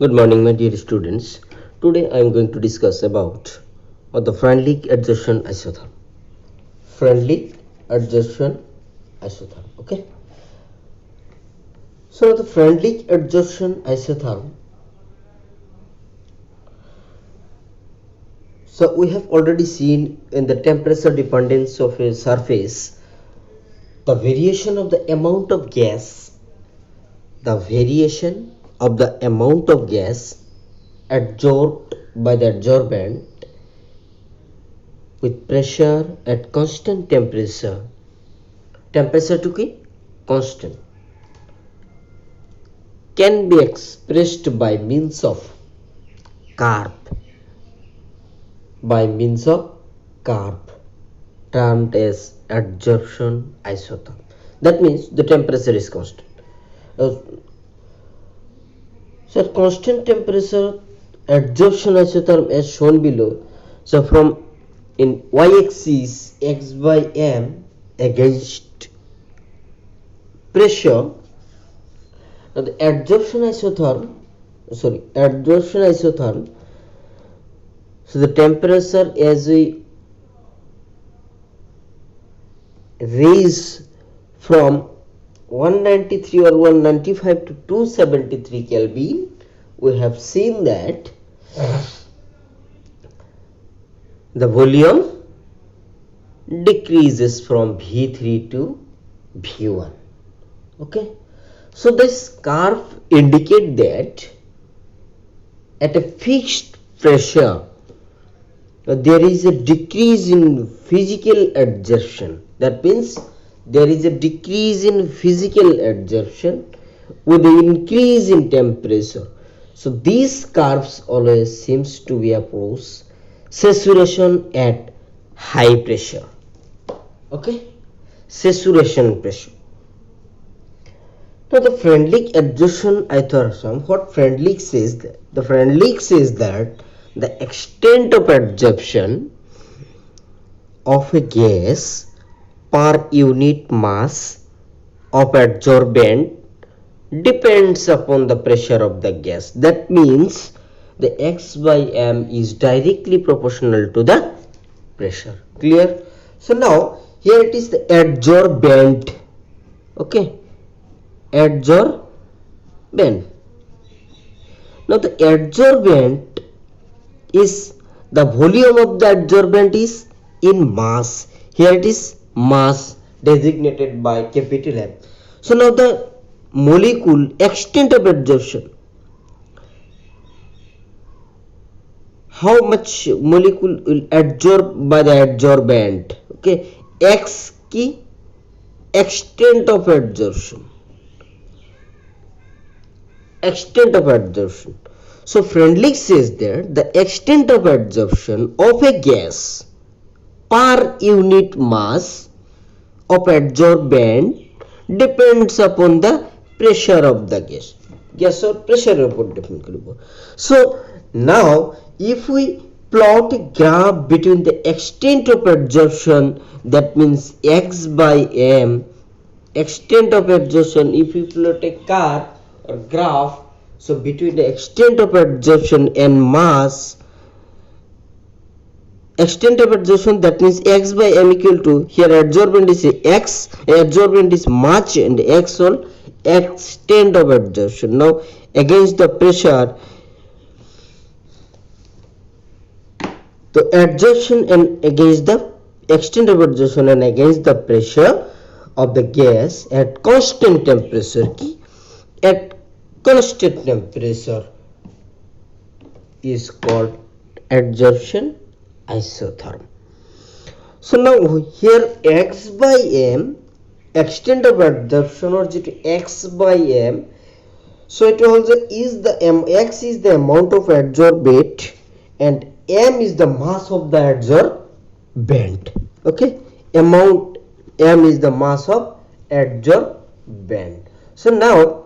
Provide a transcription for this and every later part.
Good morning, my dear students. Today I am going to discuss about the Freundlich adsorption isotherm. Freundlich adsorption isotherm. Okay. So the Freundlich adsorption isotherm. So we have already seen in the temperature dependence of a surface the variation of the amount of gas. The variation of the amount of gas adsorbed by the adsorbent with pressure at constant temperature to be constant can be expressed by means of curve termed as adsorption isotherm. That means the temperature is constant. So at constant temperature adsorption isotherm as shown below. So from in y-axis x by m against pressure. Now the adsorption isotherm, so the temperature as we raise from 193 or 195 to 273 Kelvin, we have seen that the volume decreases from V3 to V1. Okay. So this curve indicate that at a fixed pressure there is a decrease in physical adsorption. That means there is a decrease in physical adsorption with the increase in temperature. So these curves always seems to be approach saturation at high pressure. Okay, saturation pressure. Now the Freundlich adsorption isotherm, what Freundlich says that? The Freundlich says that the extent of adsorption of a gas per unit mass of adsorbent depends upon the pressure of the gas. That means the x by m is directly proportional to the pressure. Clear? So now here it is the adsorbent. Okay, adsorbent. Now the adsorbent is the volume of the adsorbent is in mass. Here it is mass designated by capital M. So now the molecule extent of adsorption. How much molecule will adsorb by the adsorbent? Okay, x की extent of adsorption. So Freundlich says that the extent of adsorption of a gas per unit mass of adsorbent depends upon the pressure of the gas or pressure upon depend karibo. So now if we plot a graph between the extent of adsorption, that means x by m, extent of adsorption, if we plot a curve or graph, so between the extent of adsorption and mass, extent of adsorption, that means x by m equal to, here adsorbent is x, adsorbent is much, and x all extent of adsorption. Now against the pressure, the adsorption and against the extent of adsorption and against the pressure of the gas at constant temperature is called adsorption isotherm. So now here x by m, extent of adsorption or x by m, so it also is the x is the amount of adsorbate and m is the mass of the adsorbent. Okay, m is the mass of adsorbent. So now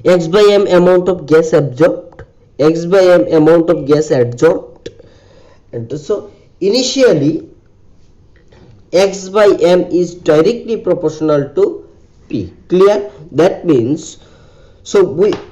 x by m amount of gas absorbed, x by m amount of gas adsorbed, and so initially x by m is directly proportional to P. Clear? That means So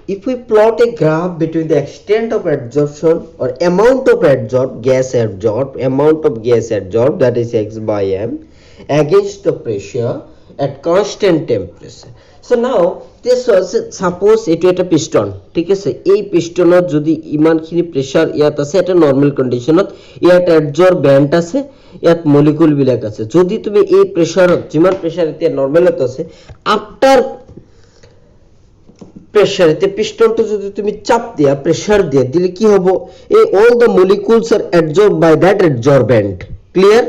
if we plot a graph between the extent of adsorption or amount of amount of gas adsorbed, that is x by m, against the pressure at constant temperature. So now this was suppose এটো এটা piston, ঠিক আছে, এই পিস্টনত যদি ইমানখিনি pressure ইয়াত আছে, এটা নৰ্মেল কন্ডিশনত ইয়াত adsorbent আছে, ইয়াত মলিকুল বিলাক আছে, যদি তুমি এই প্ৰেছাৰত যিমান প্ৰেছাৰ এতিয়া নৰ্মেলত আছে আফটাৰ প্রেসার এতে পিস্টনটা যদি তুমি চাপ দিয়া প্রেসার দিয়া দিলে কি হবে, এই all the molecules are absorb by that absorbent. Clear?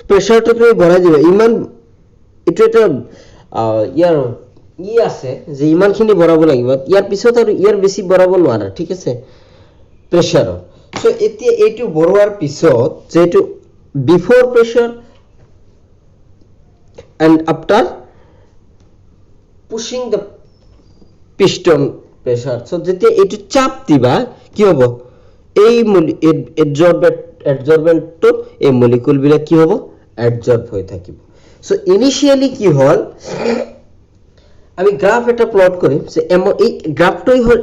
প্রেসারটা তুমি বড়াই দিবে ইমান, এটা এটা ইয়ার আছে যে ইমানখিনি বঢ়াব লাগিব, ইয়াৰ পিছত আৰু ইয়াৰ বেছি বঢ়াব নোৱাৰা, ঠিক আছে, প্ৰেসাৰৰ। সো এতিয়া এইটো বঢ়োৱাৰ পিছত যেটো before pressure and after pushing the piston pressure, so যেতিয়া এটো চাপ দিবা কি হ'ব, এই adsorbent এই মলিকুল বিলাক কি হ'ব, adsorb হৈ থাকিব। সো ইনিশিয়ালি কি হল, আমি গ্রাফ এটা প্লট কৰিম যে এই গ্রাফটোই হল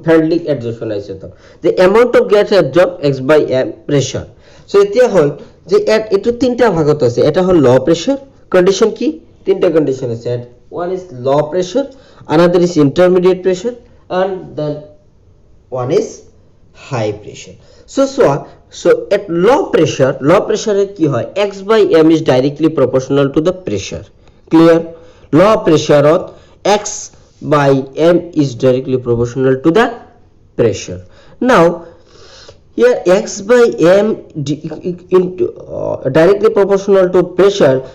Fielding adsorption isotope, the amount of gas adsorbed x by m pressure। So এতিয়া হল যে এটো তিনটা ভাগত আছে, এটা হল লো প্রেসার কন্ডিশন, কি তিনটা কন্ডিশন আছে, one is low pressure, another is intermediate pressure, and then one is high pressure. So at low pressure কি হয়, x by m is directly proportional to the pressure। Clear? Low pressure x by m is directly proportional to the pressure। Now here x by m directly proportional to pressure,